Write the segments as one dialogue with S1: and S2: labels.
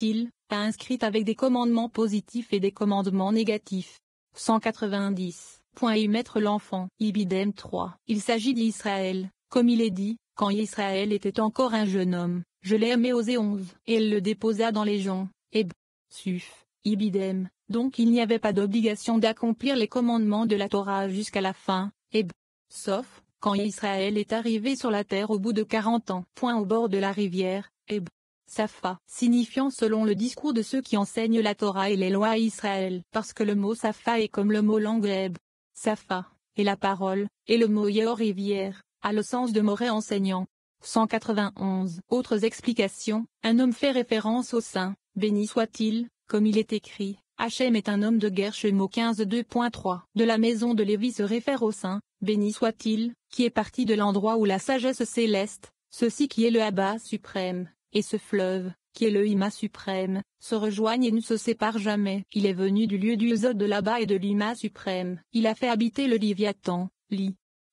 S1: il a inscrite avec des commandements positifs et des commandements négatifs. 190. Y mettre l'enfant. Ibidem 3. Il s'agit d'Israël, comme il est dit, quand Israël était encore un jeune homme, je l'ai aimé osé 11. Et elle le déposa dans les joncs. Suf. Ibidem. Donc il n'y avait pas d'obligation d'accomplir les commandements de la Torah jusqu'à la fin. Sauf, quand Israël est arrivé sur la terre au bout de 40 ans. Au bord de la rivière. Safa, signifiant selon le discours de ceux qui enseignent la Torah et les lois à Israël. Parce que le mot Safa est comme le mot langue Safa, et la parole, et le mot Yeor rivière, a le sens de moré enseignant. 191. Autres explications, un homme fait référence au saint, béni soit-il, comme il est écrit, Hachem est un homme de guerre. Shemo 15 2.3. De la maison de Lévi se réfère au saint, béni soit-il, qui est parti de l'endroit où la sagesse céleste, ceci qui est le Abba suprême, et ce fleuve, qui est le Hima suprême, se rejoignent et ne se séparent jamais. Il est venu du lieu du Zod de l'Abba et de l'Hima suprême. Il a fait habiter le Léviathan,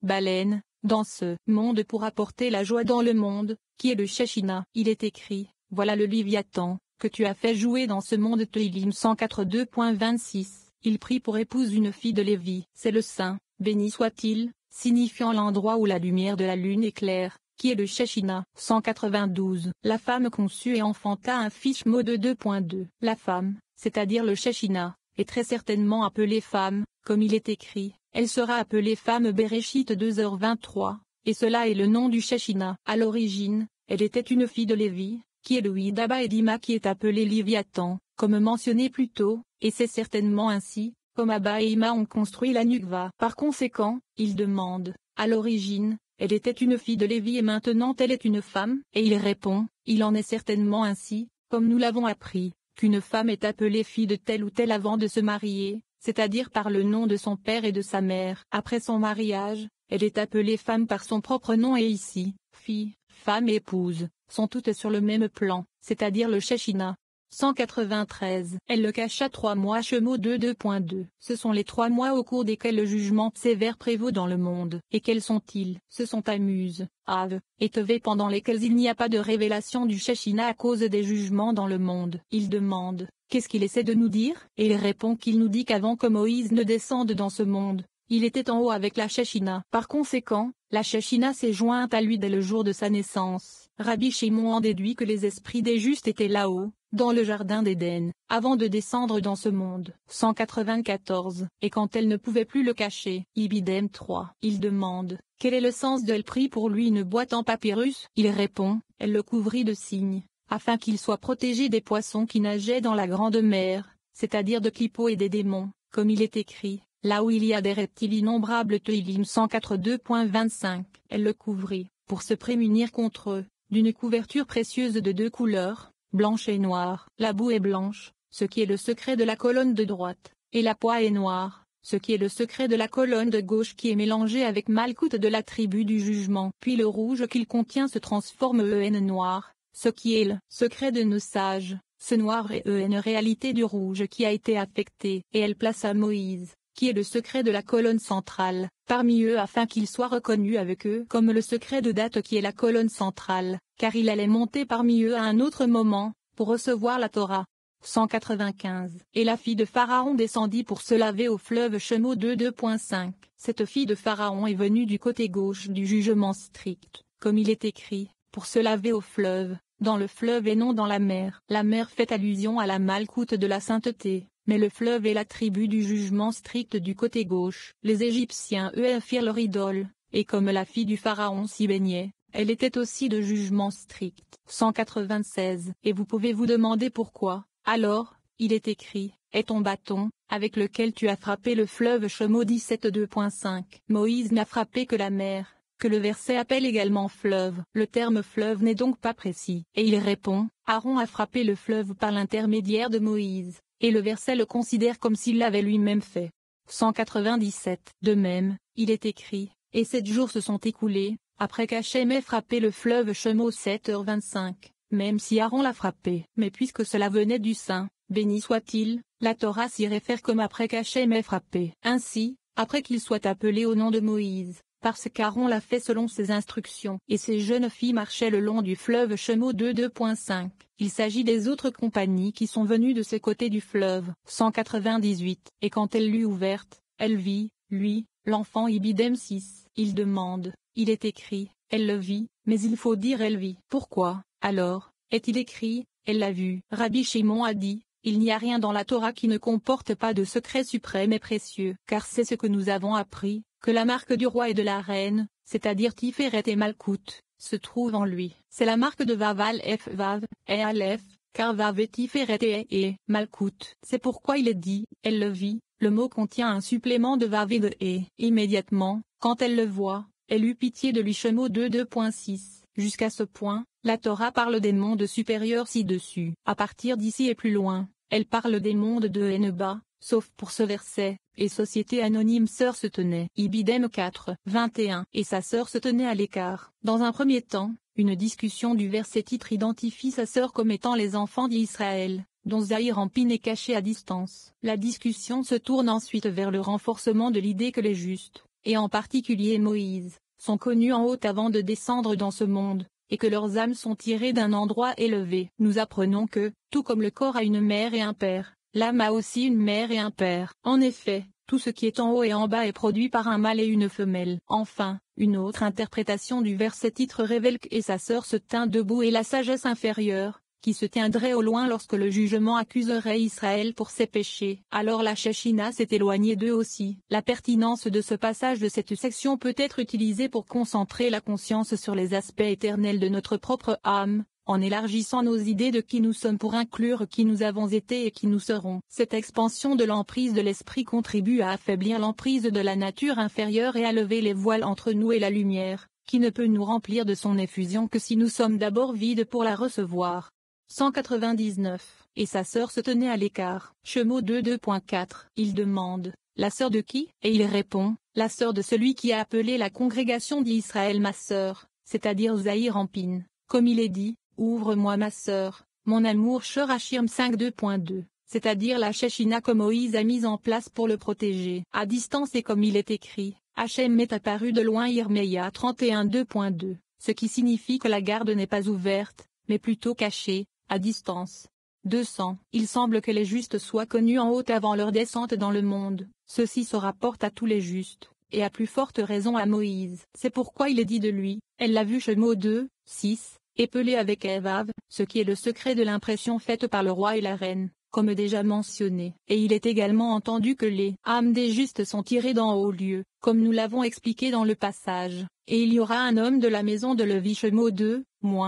S1: baleine, dans ce monde pour apporter la joie dans le monde, qui est le Shechina. Il est écrit, voilà le Léviathan, que tu as fait jouer dans ce monde. Teilim 104 2.26. Il prit pour épouse une fille de Lévi. C'est le saint, béni soit-il, signifiant l'endroit où la lumière de la lune éclaire, qui est le Shechina. 192. La femme conçut et enfanta un fils. Shmo 2.2. La femme, c'est-à-dire le Shechina, est très certainement appelée femme, comme il est écrit, elle sera appelée femme. Bereshit 2h23, et cela est le nom du Shechina. À l'origine, elle était une fille de Lévi, qui est le Hidaba et d'Ima qui est appelé Léviathan, comme mentionné plus tôt, et c'est certainement ainsi, comme Abba et Ima ont construit la Nukva. Par conséquent, il demande, à l'origine, elle était une fille de Lévi et maintenant elle est une femme, et il répond, il en est certainement ainsi, comme nous l'avons appris, qu'une femme est appelée fille de tel ou tel avant de se marier, c'est-à-dire par le nom de son père et de sa mère. Après son mariage, elle est appelée femme par son propre nom et ici, fille, femme et épouse, sont toutes sur le même plan, c'est-à-dire le Shechina. 193. Elle le cacha 3 mois. Shemo 2.2. Ce sont les 3 mois au cours desquels le jugement sévère prévaut dans le monde. Et quels sont-ils? Ce sont Tammuz, Av, et Tevet pendant lesquels il n'y a pas de révélation du Shechina à cause des jugements dans le monde. Il demande, qu'est-ce qu'il essaie de nous dire? Et il répond qu'il nous dit qu'avant que Moïse ne descende dans ce monde, il était en haut avec la Shechina. Par conséquent, la Shechina s'est jointe à lui dès le jour de sa naissance. Rabbi Shimon en déduit que les esprits des justes étaient là-haut, dans le jardin d'Éden, avant de descendre dans ce monde. 194. Et quand elle ne pouvait plus le cacher, Ibidem 3. Il demande, quel est le sens de elle prit pour lui une boîte en papyrus? Il répond, elle le couvrit de signes, afin qu'il soit protégé des poissons qui nageaient dans la grande mer, c'est-à-dire de Klippo et des démons, comme il est écrit. Là où il y a des reptiles innombrables. Teilim 104 2.25. Elle le couvrit, pour se prémunir contre eux, d'une couverture précieuse de 2 couleurs, blanche et noire. La boue est blanche, ce qui est le secret de la colonne de droite, et la poix est noire, ce qui est le secret de la colonne de gauche qui est mélangé avec Malkout de la tribu du jugement. Puis le rouge qu'il contient se transforme en noir, ce qui est le secret de nos sages. Ce noir est une réalité du rouge qui a été affecté, et elle plaça Moïse, qui est le secret de la colonne centrale, parmi eux afin qu'il soit reconnu avec eux comme le secret de date qui est la colonne centrale, car il allait monter parmi eux à un autre moment, pour recevoir la Torah. 195. Et la fille de Pharaon descendit pour se laver au fleuve. Shemo 2.5. Cette fille de Pharaon est venue du côté gauche du jugement strict, comme il est écrit, pour se laver au fleuve, dans le fleuve et non dans la mer. La mer fait allusion à la malcoute de la sainteté. Mais le fleuve est la tribu du jugement strict du côté gauche. Les Égyptiens firent leur idole, et comme la fille du Pharaon s'y baignait, elle était aussi de jugement strict. 196. Et vous pouvez vous demander pourquoi. Alors, il est écrit, est ton bâton, avec lequel tu as frappé le fleuve. Shemo 17 2.5. Moïse n'a frappé que la mer, que le verset appelle également fleuve. Le terme fleuve n'est donc pas précis. Et il répond, Aaron a frappé le fleuve par l'intermédiaire de Moïse. Et le verset le considère comme s'il l'avait lui-même fait. 197. De même, il est écrit, et 7 jours se sont écoulés, après qu'Hachem ait frappé le fleuve. Shemo 7h25, même si Aaron l'a frappé. Mais puisque cela venait du Saint, béni soit-il, la Torah s'y réfère comme après qu'Hachem ait frappé. Ainsi, après qu'il soit appelé au nom de Moïse, parce qu'Aaron l'a fait selon ses instructions. Et ces jeunes filles marchaient le long du fleuve Shemo 2.5. Il s'agit des autres compagnies qui sont venues de ce côté du fleuve. 198. Et quand elle l'eut ouverte, elle vit, lui, l'enfant Ibidem 6. Il demande, il est écrit, elle le vit, mais il faut dire elle vit. Pourquoi, alors, est-il écrit, elle l'a vu? Rabbi Shimon a dit, il n'y a rien dans la Torah qui ne comporte pas de secret suprême et précieux. Car c'est ce que nous avons appris, que la marque du roi et de la reine, c'est-à-dire Tiferet et Malkout, se trouve en lui. C'est la marque de Vaval F Vav, et Aleph, car Vav et Tiferet et Malkout. C'est pourquoi il est dit, elle le vit, le mot contient un supplément de Vav et de et. Immédiatement, quand elle le voit, elle eut pitié de lui. Shemo 2.6. Jusqu'à ce point, la Torah parle des mondes supérieurs ci-dessus. À partir d'ici et plus loin, elle parle des mondes de haut et bas, sauf pour ce verset, et Société Anonyme Sœur se tenait. Ibidem 4.21. Et sa sœur se tenait à l'écart. Dans un premier temps, une discussion du verset titre identifie sa sœur comme étant les enfants d'Israël, dont Zahir Ampin est caché à distance. La discussion se tourne ensuite vers le renforcement de l'idée que les justes, et en particulier Moïse, sont connus en haut avant de descendre dans ce monde, et que leurs âmes sont tirées d'un endroit élevé. Nous apprenons que, tout comme le corps a une mère et un père, l'âme a aussi une mère et un père. En effet, tout ce qui est en haut et en bas est produit par un mâle et une femelle. Enfin, une autre interprétation du verset titre révèle que et sa sœur se tint debout et la sagesse inférieure, qui se tiendrait au loin lorsque le jugement accuserait Israël pour ses péchés. Alors la Shechina s'est éloignée d'eux aussi. La pertinence de ce passage de cette section peut être utilisée pour concentrer la conscience sur les aspects éternels de notre propre âme, en élargissant nos idées de qui nous sommes pour inclure qui nous avons été et qui nous serons. Cette expansion de l'emprise de l'esprit contribue à affaiblir l'emprise de la nature inférieure et à lever les voiles entre nous et la lumière, qui ne peut nous remplir de son effusion que si nous sommes d'abord vides pour la recevoir. 199. Et sa sœur se tenait à l'écart. Shemo 2.4. Il demande, la sœur de qui? Et il répond, la sœur de celui qui a appelé la congrégation d'Israël ma sœur, c'est-à-dire Zahir Ampin. Comme il est dit, ouvre-moi ma sœur, mon amour Shorachim 5.2. C'est-à-dire la Shechina que Moïse a mise en place pour le protéger. À distance et comme il est écrit, Hachem m'est apparu de loin. Irmeya 31.2. Ce qui signifie que la garde n'est pas ouverte, mais plutôt cachée, à distance. 200. Il semble que les justes soient connus en haut avant leur descente dans le monde. Ceci se rapporte à tous les justes, et à plus forte raison à Moïse. C'est pourquoi il est dit de lui, elle l'a vu. Shemo 2.6, épelé avec Evav, ce qui est le secret de l'impression faite par le roi et la reine, comme déjà mentionné. Et il est également entendu que les âmes des justes sont tirées d'en haut lieu, comme nous l'avons expliqué dans le passage. Et il y aura un homme de la maison de Levi. Shemo 2,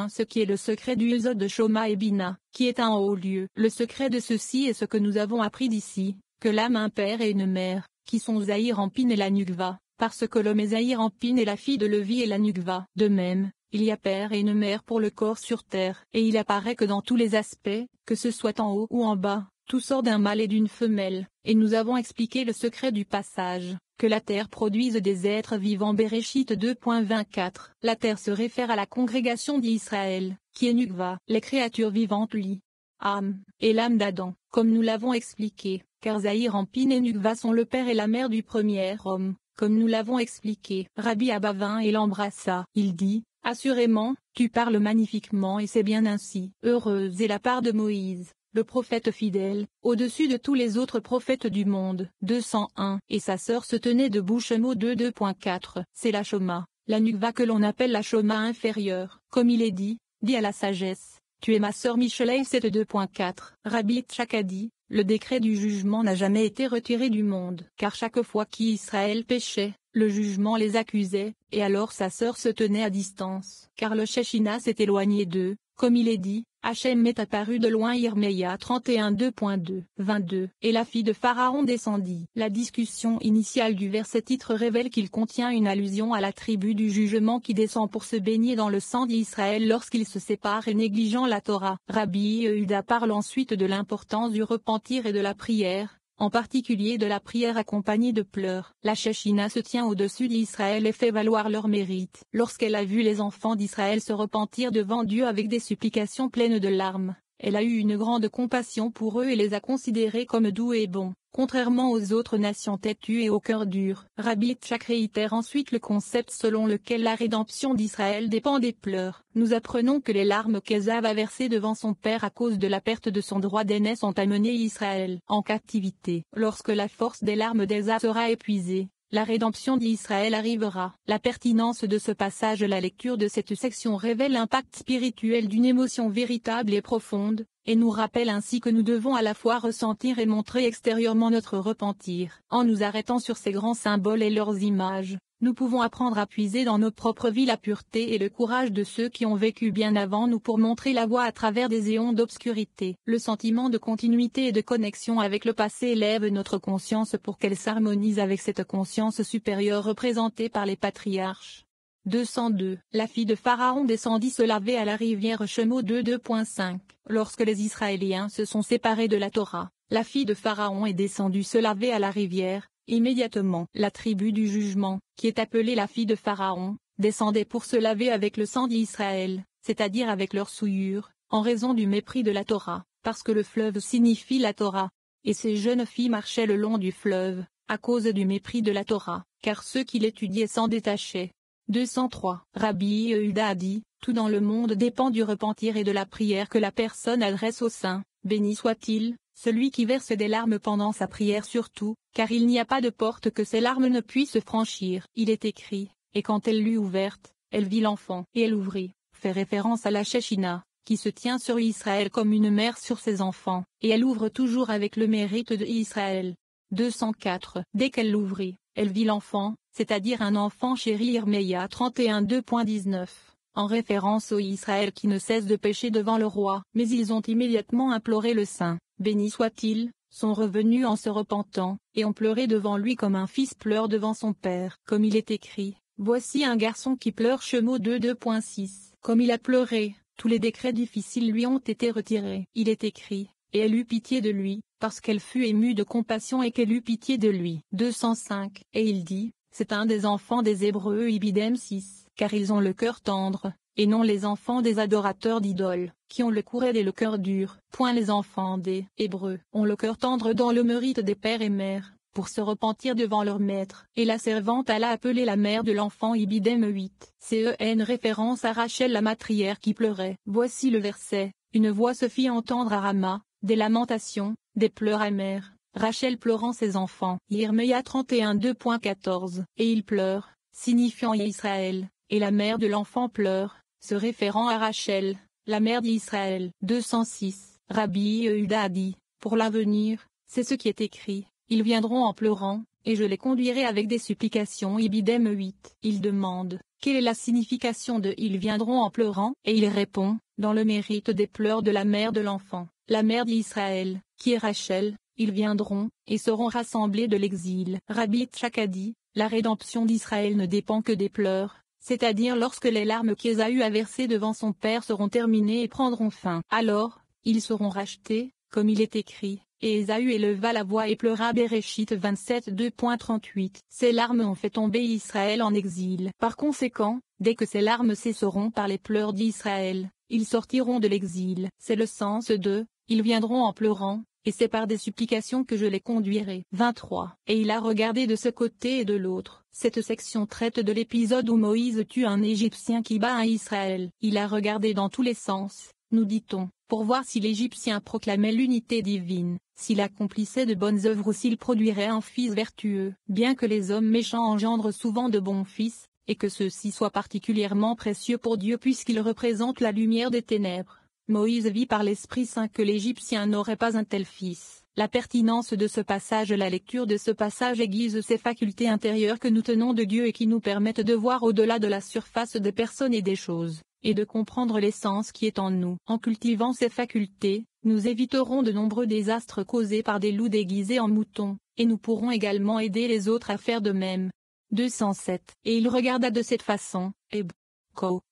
S1: ce qui est le secret du Yesod de Shoma et Bina, qui est un haut lieu. Le secret de ceci est ce que nous avons appris d'ici, que l'âme a un père et une mère, qui sont Zahir Ampin et la Nukva, parce que l'homme est Zahir Ampin et la fille de Levi et la Nukva. De même, il y a père et une mère pour le corps sur terre, et il apparaît que dans tous les aspects, que ce soit en haut ou en bas, tout sort d'un mâle et d'une femelle, et nous avons expliqué le secret du passage, que la terre produise des êtres vivants. Bereshit 2.24. La terre se réfère à la congrégation d'Israël, qui est Nukva, les créatures vivantes li, âme, et l'âme d'Adam, comme nous l'avons expliqué, car Zahir Ampin et Nukva sont le père et la mère du premier homme, comme nous l'avant expliqué. Rabbi Abba vint et l'embrassa. Il dit, assurément, tu parles magnifiquement et c'est bien ainsi. Heureuse est la part de Moïse, le prophète fidèle, au-dessus de tous les autres prophètes du monde. 201. Et sa sœur se tenait debout. Shemo 2.4. C'est la Shoma, la Nukva que l'on appelle la Shoma inférieure. Comme il est dit, dis à la sagesse, tu es ma sœur. Michelei 7.4. Rabbi Tchak a dit, le décret du jugement n'a jamais été retiré du monde. Car chaque fois qu'Israël péchait, le jugement les accusait, et alors sa sœur se tenait à distance. Car le Shechina s'est éloigné d'eux, comme il est dit, Hachem m'est apparu de loin. Irmeya 31.2. 22. Et la fille de Pharaon descendit. La discussion initiale du verset titre révèle qu'il contient une allusion à la tribu du jugement qui descend pour se baigner dans le sang d'Israël lorsqu'il se sépare et négligeant la Torah. Rabbi Yehuda parle ensuite de l'importance du repentir et de la prière, en particulier de la prière accompagnée de pleurs. La Shechina se tient au-dessus d'Israël et fait valoir leur mérite. Lorsqu'elle a vu les enfants d'Israël se repentir devant Dieu avec des supplications pleines de larmes, elle a eu une grande compassion pour eux et les a considérés comme doux et bons. Contrairement aux autres nations têtues et au cœur dur, Rabbi Yitzhak réitère ensuite le concept selon lequel la rédemption d'Israël dépend des pleurs. Nous apprenons que les larmes qu'Ésav a versées devant son père à cause de la perte de son droit d'aînesse ont amené Israël en captivité. Lorsque la force des larmes d'Ésav sera épuisée, la rédemption d'Israël arrivera. La pertinence de ce passage. La lecture de cette section révèle l'impact spirituel d'une émotion véritable et profonde, et nous rappelle ainsi que nous devons à la fois ressentir et montrer extérieurement notre repentir. En nous arrêtant sur ces grands symboles et leurs images, nous pouvons apprendre à puiser dans nos propres vies la pureté et le courage de ceux qui ont vécu bien avant nous pour montrer la voie à travers des éons d'obscurité. Le sentiment de continuité et de connexion avec le passé élève notre conscience pour qu'elle s'harmonise avec cette conscience supérieure représentée par les patriarches. 202. La fille de Pharaon descendit se laver à la rivière Shemo 2.5. Lorsque les Israéliens se sont séparés de la Torah, la fille de Pharaon est descendue se laver à la rivière. Immédiatement, la tribu du jugement, qui est appelée la fille de Pharaon, descendait pour se laver avec le sang d'Israël, c'est-à-dire avec leur souillure, en raison du mépris de la Torah, parce que le fleuve signifie la Torah. Et ces jeunes filles marchaient le long du fleuve, à cause du mépris de la Torah, car ceux qui l'étudiaient s'en détachaient. 203. Rabbi Yehuda a dit, tout dans le monde dépend du repentir et de la prière que la personne adresse au saint, béni soit-il, celui qui verse des larmes pendant sa prière surtout, car il n'y a pas de porte que ces larmes ne puissent franchir. Il est écrit, et quand elle l'eut ouverte, elle vit l'enfant, et elle ouvrit, fait référence à la Shechina, qui se tient sur Israël comme une mère sur ses enfants, et elle ouvre toujours avec le mérite de Israël. 204. Dès qu'elle l'ouvrit, elle vit l'enfant, c'est-à-dire un enfant chéri. Irméia 31:2.19. En référence au Israël qui ne cesse de pécher devant le roi. Mais ils ont immédiatement imploré le saint, béni soit-il, sont revenus en se repentant, et ont pleuré devant lui comme un fils pleure devant son père. Comme il est écrit, voici un garçon qui pleure. Shemo 2.6. Comme il a pleuré, tous les décrets difficiles lui ont été retirés. Il est écrit, et elle eut pitié de lui, parce qu'elle fut émue de compassion et qu'elle eut pitié de lui. 205. Et il dit, c'est un des enfants des Hébreux. Ibidem 6. Car ils ont le cœur tendre, et non les enfants des adorateurs d'idoles, qui ont le cou raide et le cœur dur. Les enfants des Hébreux ont le cœur tendre dans le mérite des pères et mères, pour se repentir devant leur maître. Et la servante alla appeler la mère de l'enfant. Ibidem 8. CEN référence à Rachel la matrière qui pleurait. Voici le verset, une voix se fit entendre à Rama, des lamentations, des pleurs amers, Rachel pleurant ses enfants. Irméia 31:2.14. Et il pleure, signifiant Israël, et la mère de l'enfant pleure, se référant à Rachel, la mère d'Israël. 206. Rabbi Yehuda a dit, pour l'avenir, c'est ce qui est écrit, ils viendront en pleurant, et je les conduirai avec des supplications. Ibidem 8. Il demande, quelle est la signification de ils viendront en pleurant, et il répond, dans le mérite des pleurs de la mère de l'enfant, la mère d'Israël, qui est Rachel, ils viendront, et seront rassemblés de l'exil. Rabbi Yitzhak a dit, la rédemption d'Israël ne dépend que des pleurs, c'est-à-dire lorsque les larmes qu'Ésaü a versées devant son père seront terminées et prendront fin. Alors, ils seront rachetés, comme il est écrit, et Ésaü éleva la voix et pleura. Béréchit 27:2.38. Ces larmes ont fait tomber Israël en exil. Par conséquent, dès que ces larmes cesseront par les pleurs d'Israël, ils sortiront de l'exil. C'est le sens de, ils viendront en pleurant, et c'est par des supplications que je les conduirai. 23. Et il a regardé de ce côté et de l'autre. Cette section traite de l'épisode où Moïse tue un Égyptien qui bat un Israël. Il a regardé dans tous les sens, nous dit-on, pour voir si l'Égyptien proclamait l'unité divine, s'il accomplissait de bonnes œuvres ou s'il produirait un fils vertueux. Bien que les hommes méchants engendrent souvent de bons fils, et que ceux-ci soient particulièrement précieux pour Dieu puisqu'ils représentent la lumière des ténèbres, Moïse vit par l'Esprit Saint que l'Égyptien n'aurait pas un tel fils. La pertinence de ce passage. La lecture de ce passage aiguise ces facultés intérieures que nous tenons de Dieu et qui nous permettent de voir au-delà de la surface des personnes et des choses, et de comprendre l'essence qui est en nous. En cultivant ces facultés, nous éviterons de nombreux désastres causés par des loups déguisés en moutons, et nous pourrons également aider les autres à faire de même. 207. Et il regarda de cette façon, et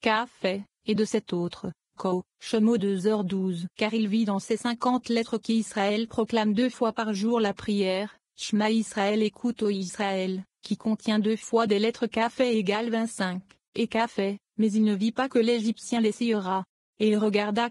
S1: qu'a fait, et de cette autre, Shemo 2h12. Car il vit dans ces 50 lettres qu'Israël proclame 2 fois par jour la prière, Shema Israël écoute ô Israël, qui contient 2 fois des lettres Kafé égale 25, et Kafé, mais il ne vit pas que l'Égyptien l'essayera. Et il regarda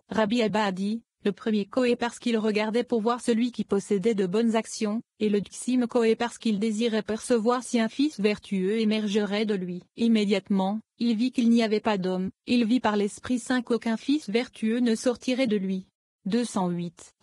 S1: Rabbi Abba a dit, Le premier Koé parce qu'il regardait pour voir celui qui possédait de bonnes actions, et le deuxième Koé parce qu'il désirait percevoir si un fils vertueux émergerait de lui. Immédiatement, il vit qu'il n'y avait pas d'homme, il vit par l'Esprit Saint qu'aucun fils vertueux ne sortirait de lui. 208.